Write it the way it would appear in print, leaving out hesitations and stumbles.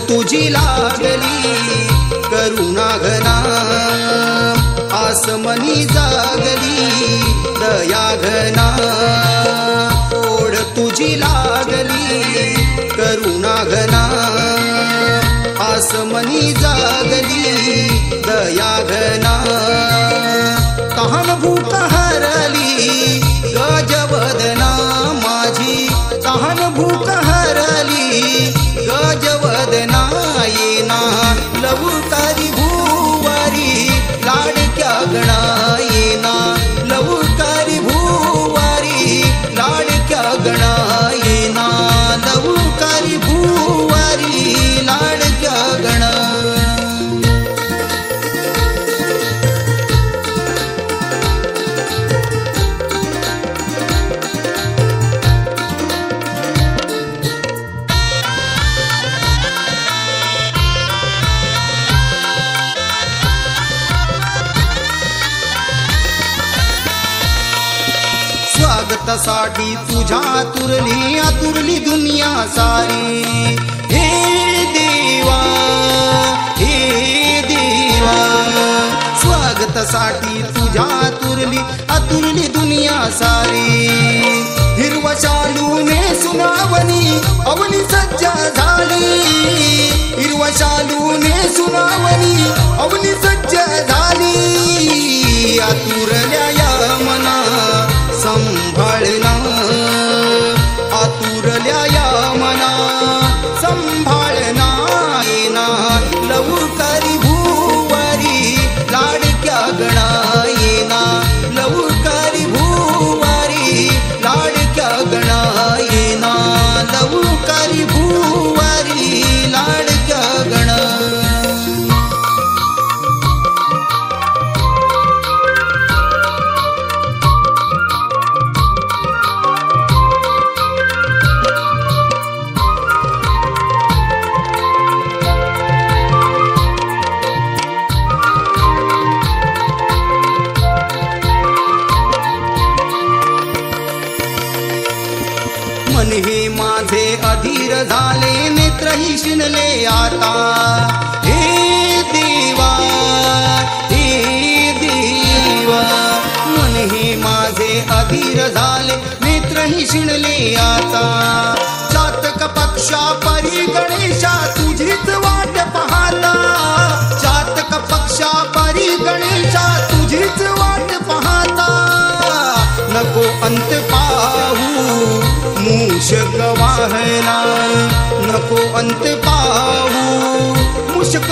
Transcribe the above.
तुझी लागली करुणा घना आसमनी जागली दया घना ओढ तुझी लागली करुणा घना आसमनी जागली दया घना तहान भूक हरली गजवदना माझी तहान भूक हरली गजवदना येना लवकारी भूवारी लाडक्या गणा येना लवकारी भूवारी लाडक्या गणा येना लवकारी भूवारी लाडक्या गणा स्वागतासाठी तुझ्या आतुरली दुनिया सारी हे देवा स्वागतासाठी तुझ्या आतुरली दुनिया सारी हिरवा शालूने सुनावनी अवनी सज्जा झाली हिरवा शालूने सुनावनी अवनी सज्जा झाली आतुरल्या या मना संभाळना आतुरल्या या मना संभाळना येना लवकारी भूवारी लाडक्या गणा येना लवकारी भूवारी लाडक्या गणा येना लवकारी भूवारी लाडक्या गणा मन हे माझे अधीर झाले नेत्रही शिनले आता हे देवा मन हे माझे अधीर झाले नेत्रही शिनले आता जातक पक्षा परी गणेशा तुझीच वाट पाहता जातक पक्षा परी गणेशा तुझीच वाट पाहता नको अंत पाहू मूषक वाहना नको अंत पाहू मूषक